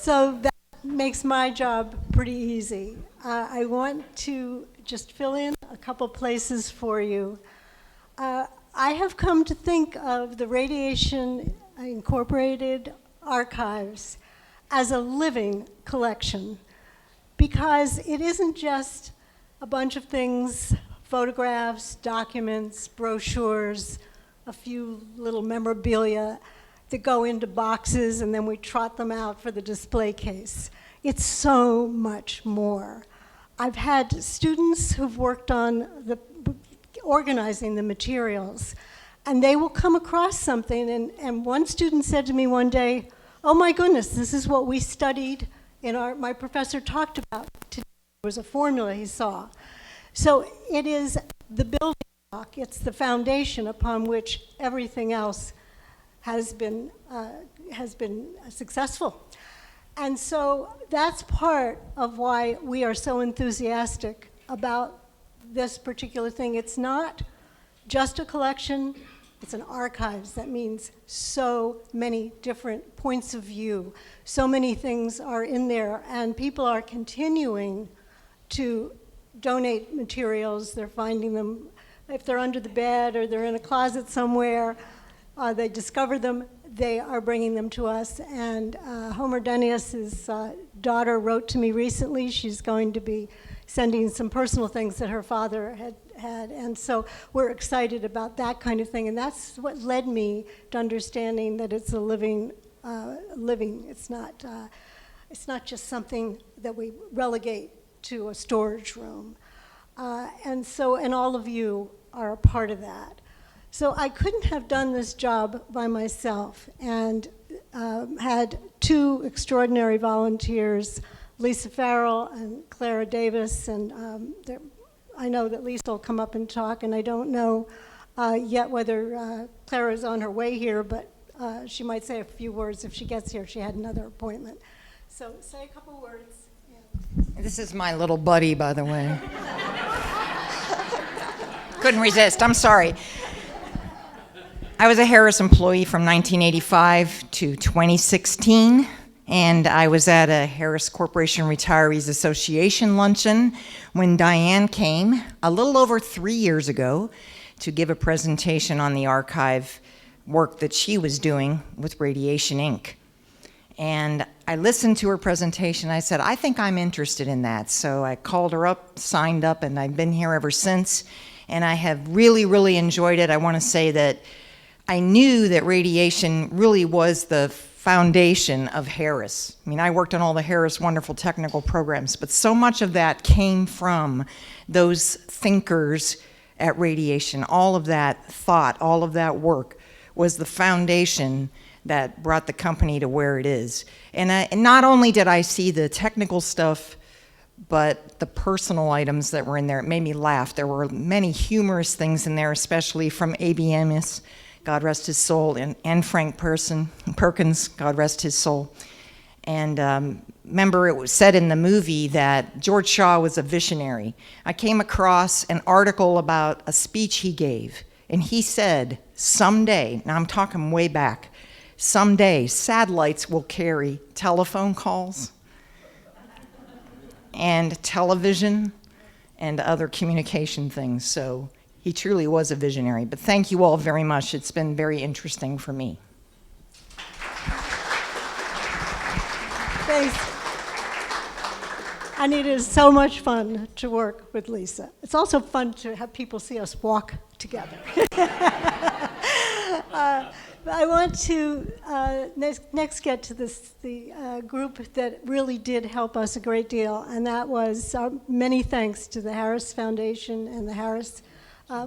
So that makes my job pretty easy. I want to just fill in a couple places for you. I have come to think of the Radiation Incorporated archives as a living collection, because it isn't just a bunch of things, photographs, documents, brochures, a few little memorabilia that go into boxes and then we trot them out for the display case. It's so much more. I've had students who've worked on organizing the materials, and they will come across something, and one student said to me one day, "Oh my goodness, this is what we studied my professor talked about today." It was a formula he saw. So it is the building block, it's the foundation upon which everything else has been successful. And so that's part of why we are so enthusiastic about this particular thing. It's not just a collection, it's an archives. That means so many different points of view. So many things are in there, and people are continuing to donate materials. They're finding them, if they're under the bed or they're in a closet somewhere, they discover them, they are bringing them to us. And Homer Denius's daughter wrote to me recently. She's going to be sending some personal things that her father had, and so we're excited about that kind of thing. And that's what led me to understanding that it's a living. It's not just something that we relegate to a storage room. And all of you are a part of that. So I couldn't have done this job by myself, and had two extraordinary volunteers, Lisa Farrall and Clara Davis, and I know that Lisa will come up and talk, and I don't know yet whether Clara is on her way here, but she might say a few words if she gets here. She had another appointment. So say a couple words. This is my little buddy, by the way. Couldn't resist, I'm sorry. I was a Harris employee from 1985 to 2016, and I was at a Harris Corporation Retirees Association luncheon when Diane came a little over 3 years ago to give a presentation on the archive work that she was doing with Radiation Inc. And I listened to her presentation. I said, I think I'm interested in that. So I called her up, signed up, and I've been here ever since. And I have really, really enjoyed it. I want to say that I knew that radiation really was the foundation of Harris. I mean, I worked on all the Harris wonderful technical programs, but so much of that came from those thinkers at radiation. All of that thought, all of that work was the foundation that brought the company to where it is. And not only did I see the technical stuff, but the personal items that were in there, it made me laugh. There were many humorous things in there, especially from A.B. Amos, God rest his soul, and Frank Perkins, God rest his soul. And remember, it was said in the movie that George Shaw was a visionary. I came across an article about a speech he gave, and he said, someday, now I'm talking way back, someday satellites will carry telephone calls and television and other communication things. So he truly was a visionary. But thank you all very much. It's been very interesting for me. Thanks. And it is so much fun to work with Lisa. It's also fun to have people see us walk together. I want to next get to the group that really did help us a great deal, and that was many thanks to the Harris Foundation and the Harris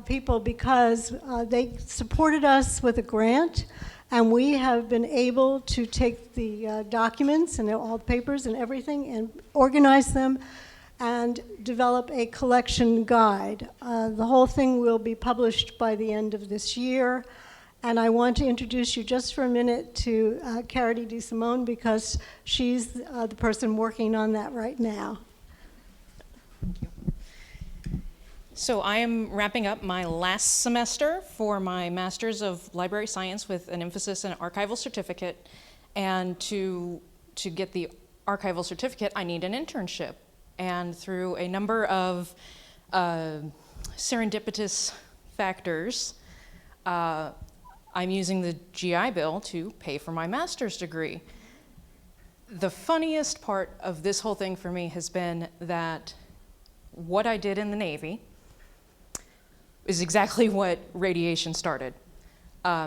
people, because they supported us with a grant, and we have been able to take the documents and all the papers and everything and organize them and develop a collection guide. The whole thing will be published by the end of this year. And I want to introduce you just for a minute to Carady DeSimone, because she's the person working on that right now. Thank you. So I am wrapping up my last semester for my Master's of Library Science with an emphasis in archival certificate. And to get the archival certificate, I need an internship. And through a number of serendipitous factors, I'm using the GI Bill to pay for my master's degree. The funniest part of this whole thing for me has been that what I did in the Navy is exactly what radiation started.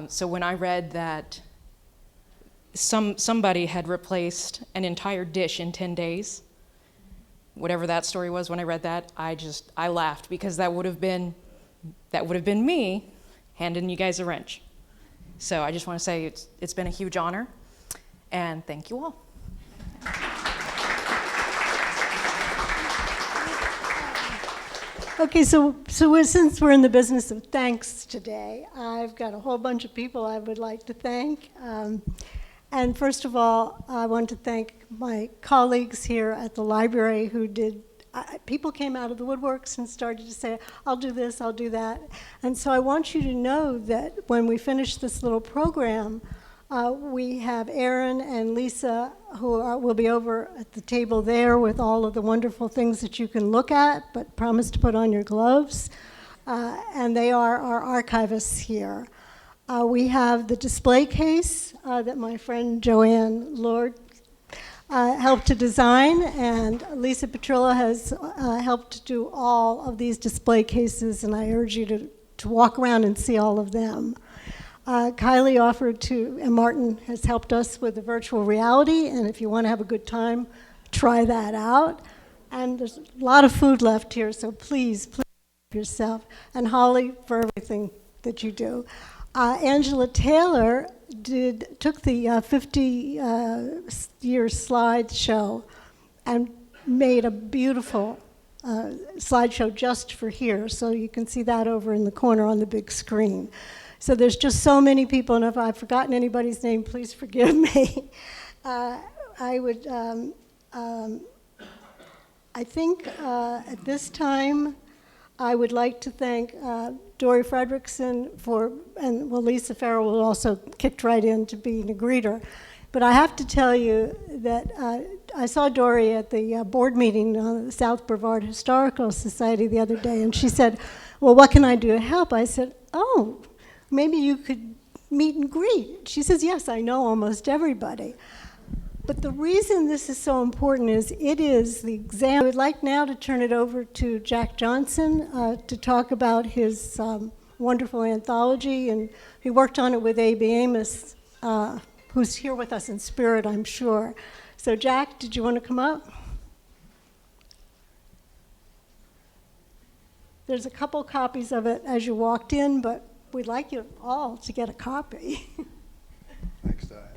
So when I read that somebody had replaced an entire dish in 10 days, whatever that story was, when I read that, I laughed, because that would have been me handing you guys a wrench. So I just want to say it's been a huge honor, and thank you all. Okay, so since we're in the business of thanks today, I've got a whole bunch of people I would like to thank. And first of all, I want to thank my colleagues here at the library who did, people came out of the woodworks and started to say, I'll do this, I'll do that. And so I want you to know that when we finish this little program, we have Aaron and Lisa who will be over at the table there with all of the wonderful things that you can look at, but promise to put on your gloves. And they are our archivists here. We have the display case that my friend Joanne Lord helped to design, and Lisa Petrillo has helped to do all of these display cases, and I urge you to walk around and see all of them. Kylie offered to, and Martin has helped us with the virtual reality, and if you want to have a good time, try that out. And there's a lot of food left here, so please help yourself. And Holly, for everything that you do. Angela Taylor took the 50-year slideshow and made a beautiful slideshow just for here, so you can see that over in the corner on the big screen. So there's just so many people, and if I've forgotten anybody's name, please forgive me. I think at this time, I would like to thank Dory Fredrickson Lisa Farrall was also kicked right in to being a greeter. But I have to tell you that I saw Dory at the board meeting on the South Brevard Historical Society the other day, and she said, well, what can I do to help? I said, oh, maybe you could meet and greet. She says, yes, I know almost everybody. But the reason this is so important is it is the exam. I would like now to turn it over to Jack Johnson to talk about his wonderful anthology, and he worked on it with A.B. Amos, who's here with us in spirit, I'm sure. So Jack, did you want to come up? There's a couple copies of it as you walked in, but we'd like you all to get a copy. Thanks, Diane.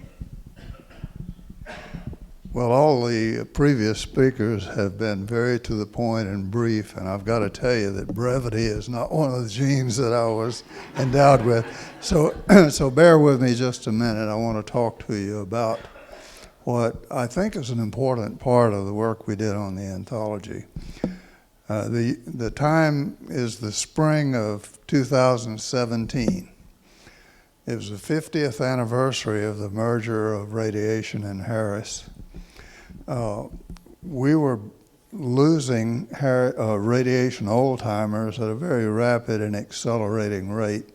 Well, all the previous speakers have been very to the point and brief, and I've got to tell you that brevity is not one of the genes that I was endowed with. So bear with me just a minute. I want to talk to you about what I think is an important part of the work we did on the anthology. The time is the spring of 2017. It was the 50th anniversary of the merger of Radiation and Harris. We were losing radiation old-timers at a very rapid and accelerating rate.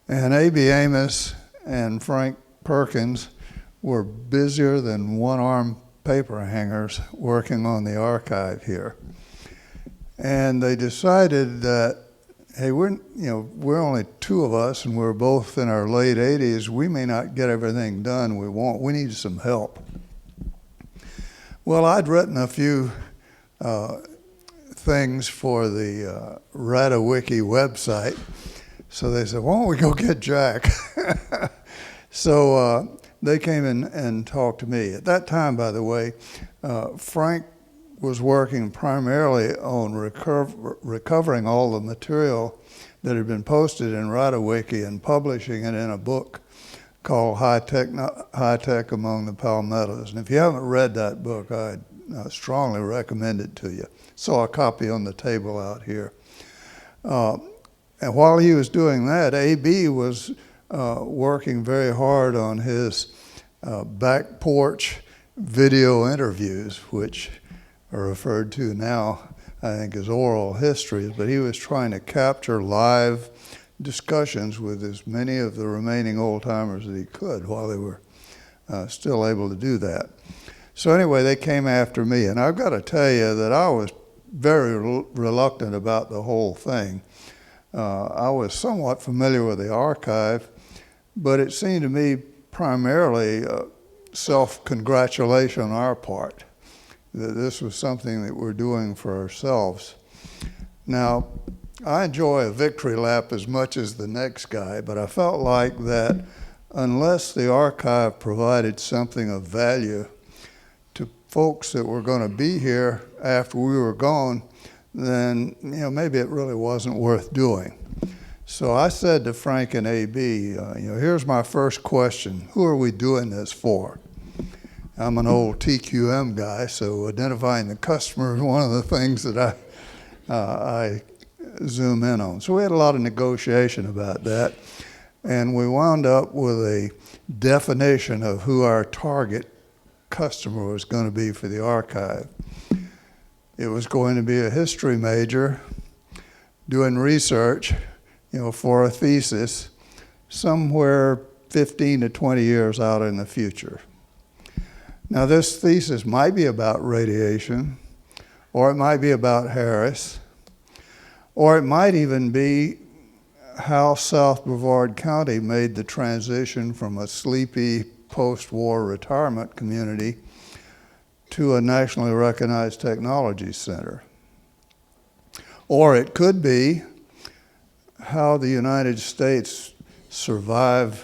And A.B. Amos and Frank Perkins were busier than one-arm paper hangers working on the archive here. And they decided that, hey, we're only two of us, and we're both in our late 80s. We may not get everything done we want. We need some help. Well, I'd written a few things for the RadaWiki website, so they said, why don't we go get Jack? So they came in and talked to me. At that time, by the way, Frank was working primarily on recovering all the material that had been posted in RadaWiki and publishing it in a book called High Tech Among the Palmettos. And if you haven't read that book, I strongly recommend it to you. Saw a copy on the table out here. And while he was doing that, A.B. was working very hard on his back porch video interviews, which are referred to now, I think, as oral histories, but he was trying to capture live discussions with as many of the remaining old-timers that he could while they were still able to do that. So anyway, they came after me, and I've got to tell you that I was very reluctant about the whole thing. I was somewhat familiar with the archive, but it seemed to me primarily self-congratulation on our part, that this was something that we're doing for ourselves. Now, I enjoy a victory lap as much as the next guy, but I felt like that unless the archive provided something of value to folks that were going to be here after we were gone, then maybe it really wasn't worth doing. So I said to Frank and AB, here's my first question: who are we doing this for? I'm an old TQM guy, so identifying the customer is one of the things that I zoom in on. So we had a lot of negotiation about that, and we wound up with a definition of who our target customer was going to be for the archive. It was going to be a history major doing research, for a thesis somewhere 15 to 20 years out in the future. Now, this thesis might be about radiation, or it might be about Harris, or it might even be how South Brevard County made the transition from a sleepy post-war retirement community to a nationally recognized technology center. Or it could be how the United States survived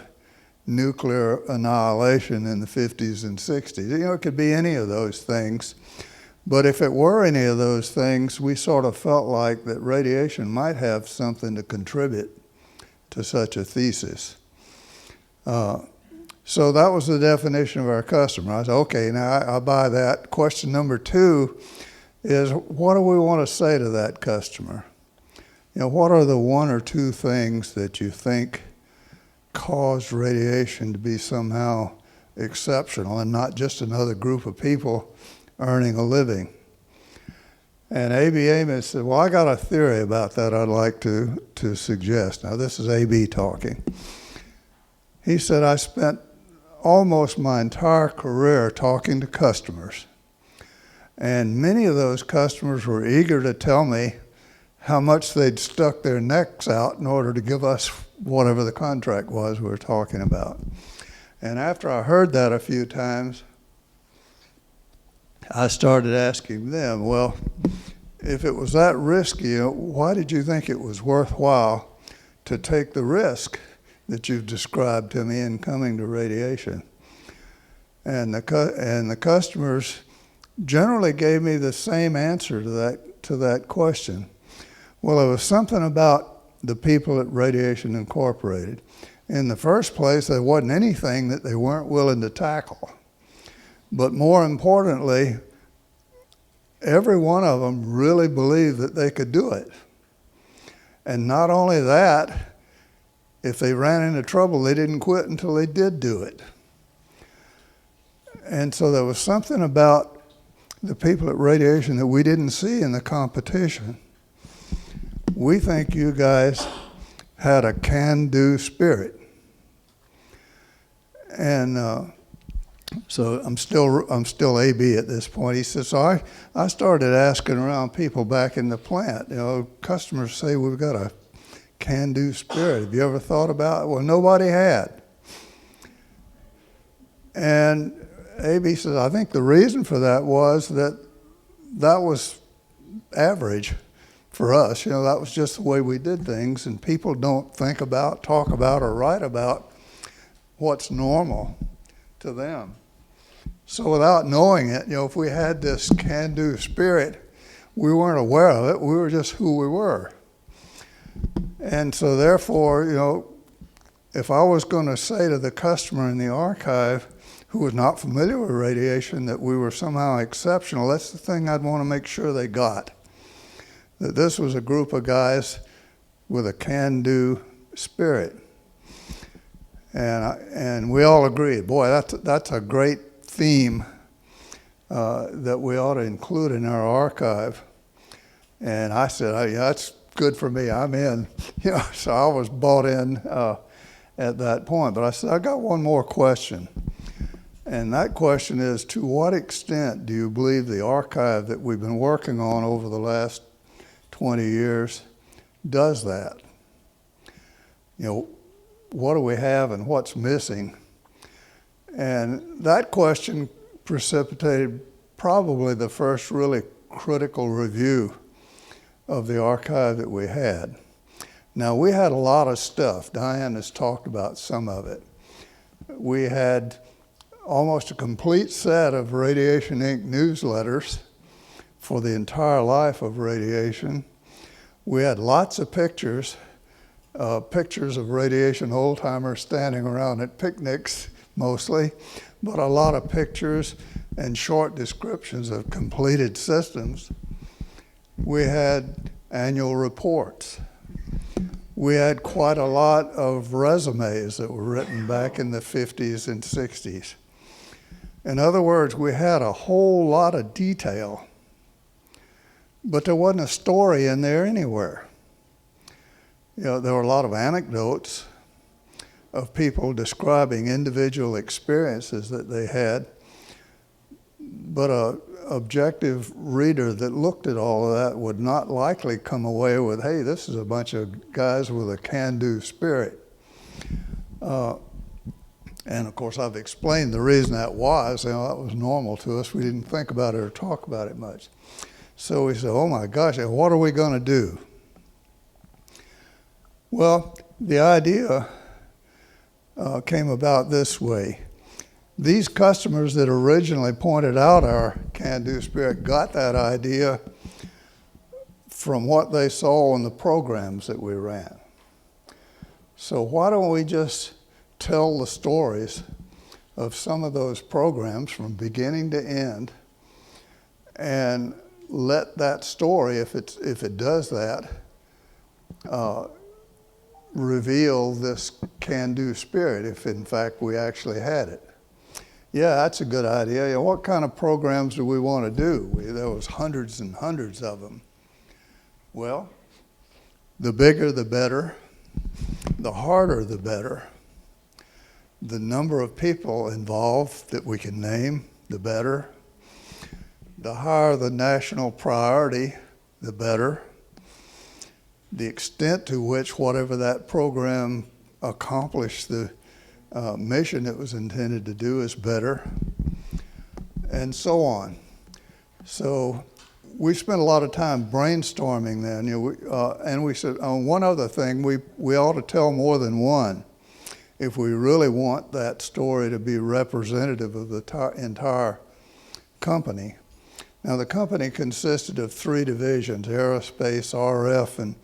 nuclear annihilation in the 50s and 60s. It could be any of those things. But if it were any of those things, we sort of felt like that radiation might have something to contribute to such a thesis. So that was the definition of our customer. I said, okay, now I buy that. Question number 2 is, what do we want to say to that customer? What are the 1 or 2 things that you think caused radiation to be somehow exceptional and not just another group of people earning a living? And A.B. Amos said, well, I got a theory about that I'd like to suggest. Now, this is A.B. talking. He said, I spent almost my entire career talking to customers, and many of those customers were eager to tell me how much they'd stuck their necks out in order to give us whatever the contract was we were talking about. And after I heard that a few times, I started asking them, well, if it was that risky, why did you think it was worthwhile to take the risk that you've described to me in coming to radiation? And the customers generally gave me the same answer to that question. Well, it was something about the people at Radiation Incorporated. In the first place, there wasn't anything that they weren't willing to tackle. But more importantly, every one of them really believed that they could do it. And not only that, if they ran into trouble, they didn't quit until they did do it. And so there was something about the people at Radiation that we didn't see in the competition. We think you guys had a can-do spirit. And so I'm still AB at this point. He says, so I started asking around people back in the plant. Customers say we've got a can-do spirit. Have you ever thought about it? Well, nobody had. And AB says, I think the reason for that was that was average for us. That was just the way we did things, and people don't think about, talk about, or write about what's normal to them. So without knowing it, if we had this can-do spirit, we weren't aware of it. We were just who we were. And so therefore, if I was going to say to the customer in the archive who was not familiar with radiation that we were somehow exceptional, that's the thing I'd want to make sure they got. That this was a group of guys with a can-do spirit. And we all agreed, boy, that's a great theme that we ought to include in our archive. And I said, oh, yeah, that's good for me. I'm in. So I was bought in at that point. But I said, I got one more question. And that question is, to what extent do you believe the archive that we've been working on over the last 20 years does that? What do we have and what's missing? And that question precipitated probably the first really critical review of the archive that we had. Now, we had a lot of stuff. Diane has talked about some of it. We had almost a complete set of Radiation Inc. newsletters for the entire life of radiation. We had lots of pictures of radiation old-timers standing around at picnics mostly, but a lot of pictures and short descriptions of completed systems. We had annual reports. We had quite a lot of resumes that were written back in the 50s and 60s. In other words, we had a whole lot of detail, but there wasn't a story in there anywhere. There were a lot of anecdotes of people describing individual experiences that they had, but an objective reader that looked at all of that would not likely come away with, hey, this is a bunch of guys with a can-do spirit. And of course, I've explained the reason that was. That was normal to us. We didn't think about it or talk about it much. So we said, oh my gosh, what are we going to do? Well, the idea came about this way. These customers that originally pointed out our can-do spirit got that idea from what they saw in the programs that we ran. So why don't we just tell the stories of some of those programs from beginning to end, and let that story, if it does that, reveal this can-do spirit, if in fact we actually had it. Yeah, that's a good idea. What kind of programs do we want to do? There was hundreds and hundreds of them. Well, the bigger the better, the harder the better. The number of people involved that we can name, the better. The higher the national priority, the better. The extent to which whatever that program accomplished the mission it was intended to do is better, and so on. So we spent a lot of time brainstorming then, and we said, one other thing, we ought to tell more than one if we really want that story to be representative of the entire company. Now, the company consisted of 3 divisions, aerospace, RF,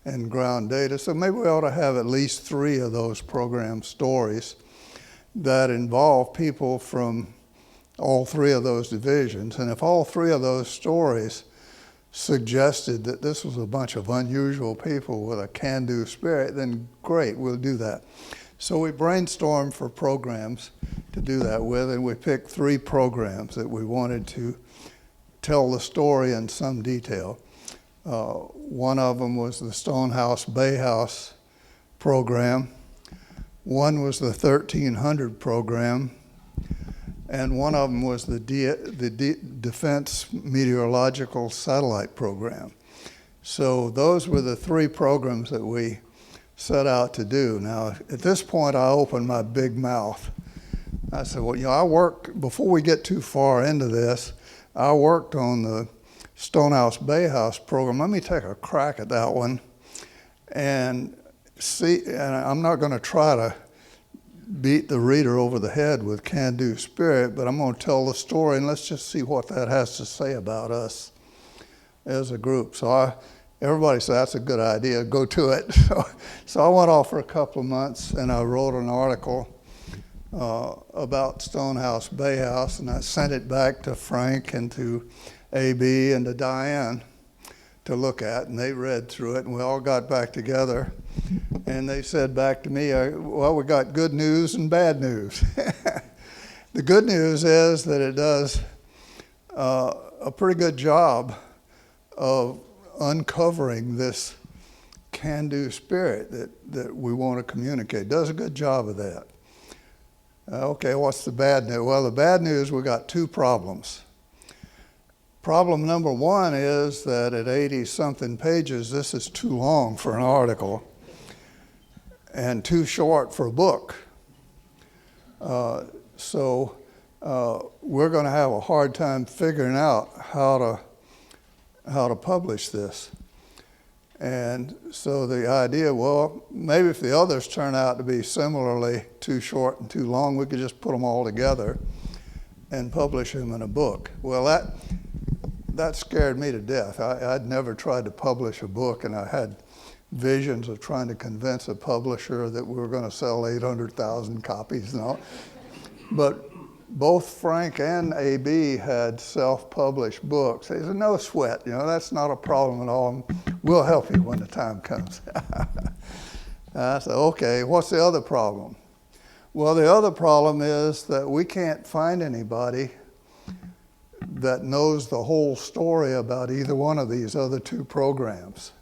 and ground data. So maybe we ought to have at least 3 of those program stories that involve people from all 3 of those divisions. And if all 3 of those stories suggested that this was a bunch of unusual people with a can-do spirit, then great, we'll do that. So we brainstormed for programs to do that with, and we picked 3 programs that we wanted to tell the story in some detail. One of them was the Stonehouse Bay House program. One was the 1300 program. And one of them was the Defense Meteorological Satellite program. So those were the 3 programs that we set out to do. Now, at this point, I opened my big mouth. I said, well, before we get too far into this, I worked on the Stonehouse Bay House program. Let me take a crack at that one and see, and I'm not going to try to beat the reader over the head with can-do spirit, but I'm going to tell the story, and let's just see what that has to say about us as a group. So everybody said, that's a good idea, go to it. So I went off for a couple of months, and I wrote an article about Stonehouse Bay House, and I sent it back to Frank and to AB and to Diane to look at, and they read through it, and we all got back together, and they said back to me, well, we got good news and bad news. The good news is that it does a pretty good job of uncovering this can-do spirit that we want to communicate. Does a good job of that. Okay, what's the bad news? Well, the bad news, we got two problems. Problem number one is that at 80-something pages, this is too long for an article and too short for a book. So we're going to have a hard time figuring out how to publish this. And so the idea, well, maybe if the others turn out to be similarly too short and too long, we could just put them all together and publish them in a book. Well, that scared me to death. I'd never tried to publish a book, and I had visions of trying to convince a publisher that we were going to sell 800,000 copies and all. But both Frank and AB had self-published books. They said, no sweat, that's not a problem at all. We'll help you when the time comes. I said, okay, what's the other problem? Well, the other problem is that we can't find anybody that knows the whole story about either one of these other two programs.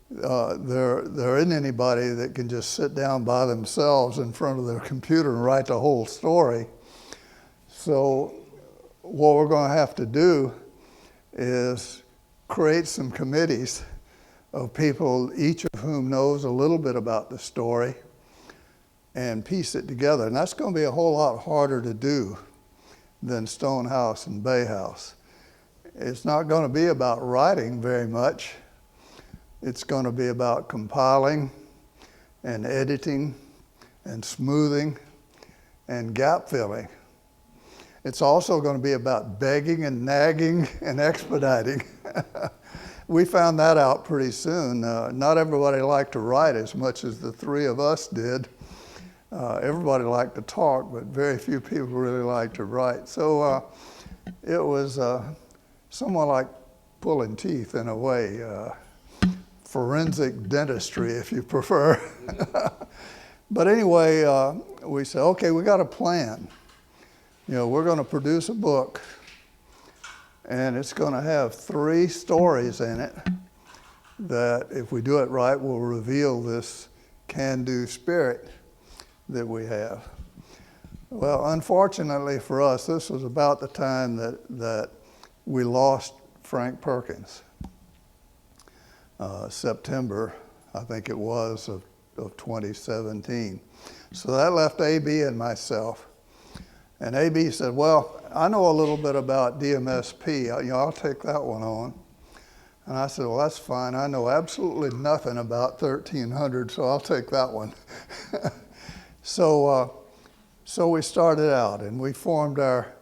There isn't anybody that can just sit down by themselves in front of their computer and write the whole story. So what we're going to have to do is create some committees of people, each of whom knows a little bit about the story, and piece it together. And that's going to be a whole lot harder to do than Stonehouse and Bay House. It's not going to be about writing very much. It's going to be about compiling and editing and smoothing and gap filling. It's also going to be about begging and nagging and expediting. We found that out pretty soon. Not everybody liked to write as much as the three of us did. Everybody liked to talk, but very few people really liked to write. So it was somewhat like pulling teeth in a way. Forensic dentistry, if you prefer. But anyway, we said, okay, we got a plan. We're going to produce a book, and it's going to have 3 stories in it that, if we do it right, will reveal this can-do spirit that we have. Well, unfortunately for us, this was about the time that we lost Frank Perkins. September, I think it was, of 2017. So that left AB and myself. And AB said, well, I know a little bit about DMSP. I'll take that one on. And I said, well, that's fine. I know absolutely nothing about 1300, so I'll take that one. So we started out, and we formed our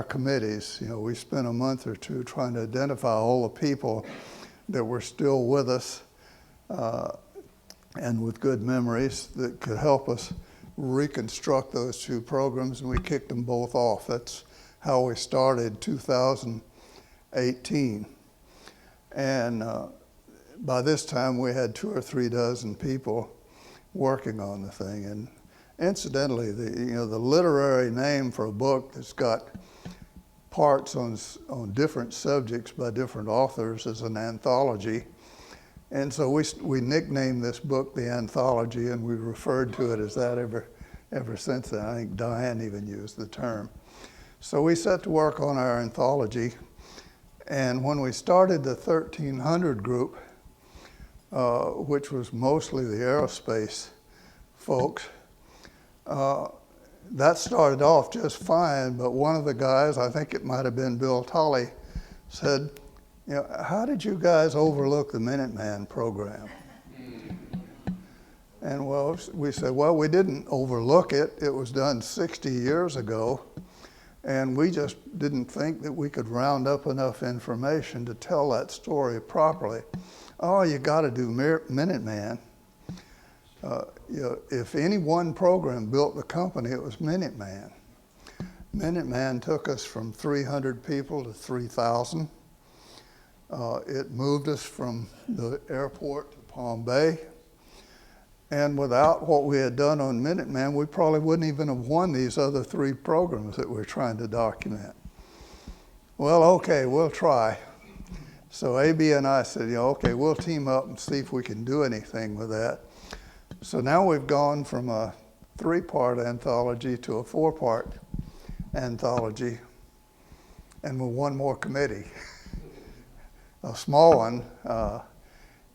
committees. We spent a month or two trying to identify all the people that were still with us and with good memories that could help us reconstruct those 2 programs, and we kicked them both off. That's how we started 2018. And by this time, we had 2 or 3 dozen people working on the thing. And incidentally, the literary name for a book that's got parts on different subjects by different authors is an anthology. And so we nicknamed this book the Anthology, and we referred to it as that ever since then. I think Diane even used the term. So we set to work on our anthology, and when we started the 1300 group, which was mostly the aerospace folks, that started off just fine, but one of the guys, I think it might have been Bill Tolley, said, how did you guys overlook the Minuteman program? And well, we said, well, we didn't overlook it. It was done 60 years ago, and we just didn't think that we could round up enough information to tell that story properly. Oh, you got to do Minuteman. If any one program built the company, it was Minuteman. Minuteman took us from 300 people to 3,000. It moved us from the airport to Palm Bay. And without what we had done on Minuteman, we probably wouldn't even have won these other 3 programs that we're trying to document. Well, okay, we'll try. So AB and I said, okay, we'll team up and see if we can do anything with that. So now we've gone from a 3-part anthology to a 4-part anthology, and with one more committee. A small one,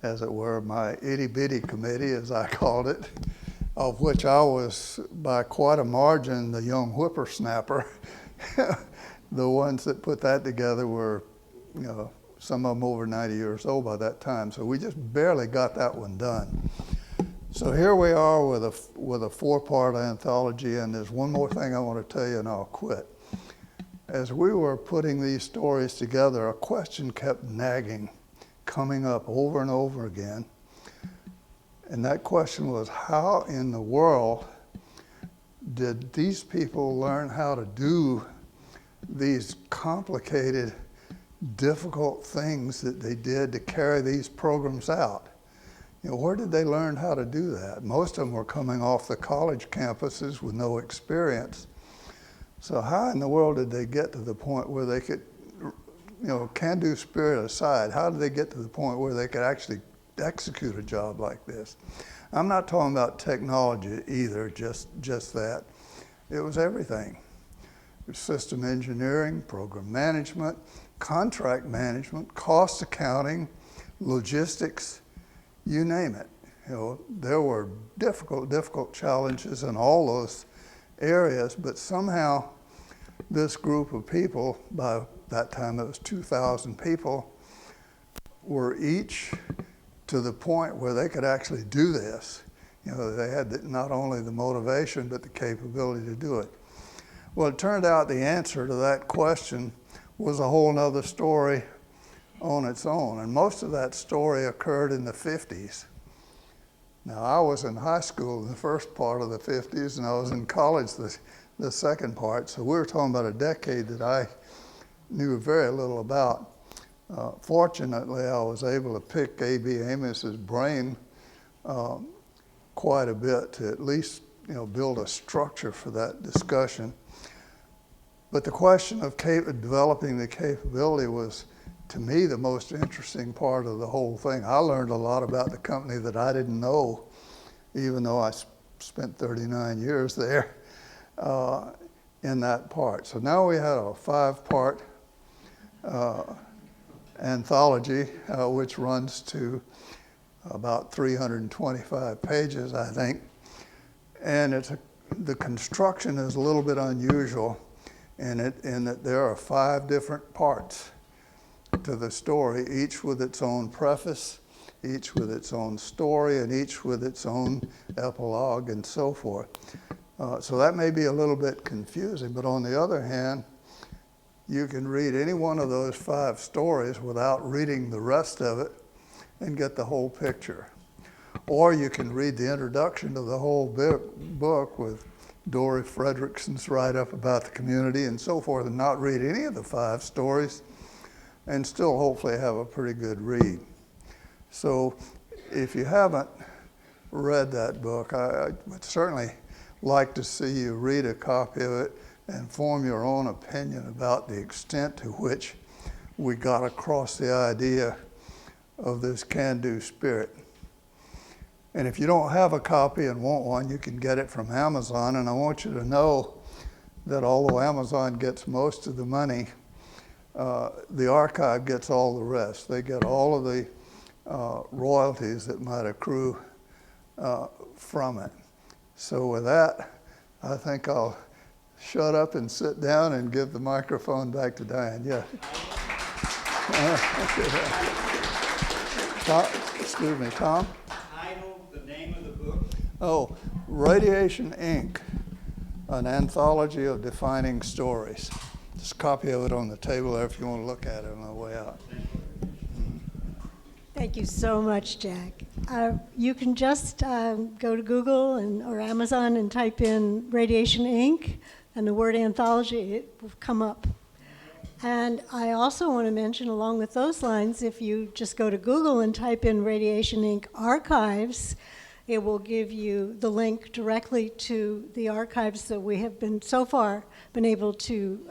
as it were, my itty-bitty committee, as I called it, of which I was, by quite a margin, the young whippersnapper. The ones that put that together were, some of them over 90 years old by that time. So we just barely got that one done. So here we are with a 4-part anthology, and there's one more thing I want to tell you, and I'll quit. As we were putting these stories together, a question kept nagging, coming up over and over again. And that question was, how in the world did these people learn how to do these complicated, difficult things that they did to carry these programs out? Where did they learn how to do that? Most of them were coming off the college campuses with no experience. So how in the world did they get to the point where they could, can-do spirit aside, how did they get to the point where they could actually execute a job like this? I'm not talking about technology either, just that. It was everything. It was system engineering, program management, contract management, cost accounting, logistics, you name it. There were difficult challenges in all those areas, but somehow this group of people, by that time it was 2,000 people, were each to the point where they could actually do this. They had not only the motivation, but the capability to do it. Well, it turned out the answer to that question was a whole nother story on its own. And most of that story occurred in the 50s. Now, I was in high school in the first part of the 50s, and I was in college the second part. So we were talking about a decade that I knew very little about. Fortunately, I was able to pick A.B. Amos's brain quite a bit to at least build a structure for that discussion. But the question of developing the capability was, to me, the most interesting part of the whole thing. I learned a lot about the company that I didn't know, even though I spent 39 years there in that part. So now we had a 5-part anthology, which runs to about 325 pages, I think. And the construction is a little bit unusual in that there are 5 different parts to the story, each with its own preface, each with its own story, and each with its own epilogue and so forth. So that may be a little bit confusing, but on the other hand, you can read any one of those 5 stories without reading the rest of it and get the whole picture. Or you can read the introduction to the whole book with Dory Fredrickson's write-up about the community and so forth, and not read any of the 5 stories and still hopefully have a pretty good read. So if you haven't read that book, I would certainly like to see you read a copy of it and form your own opinion about the extent to which we got across the idea of this can-do spirit. And if you don't have a copy and want one, you can get it from Amazon. And I want you to know that although Amazon gets most of the money, the archive gets all the rest. They get all of the royalties that might accrue from it. So with that, I think I'll shut up and sit down and give the microphone back to Diane. Yeah. Tom, excuse me, Tom? Title, the name of the book? Oh, Radiation, Inc., an anthology of defining stories. There's a copy of it on the table there if you want to look at it on the way out. Thank you so much, Jack. You can just go to Google or Amazon and type in Radiation, Inc., and the word anthology, it will come up. And I also want to mention, along with those lines, if you just go to Google and type in Radiation, Inc. archives, it will give you the link directly to the archives that we have so far been able to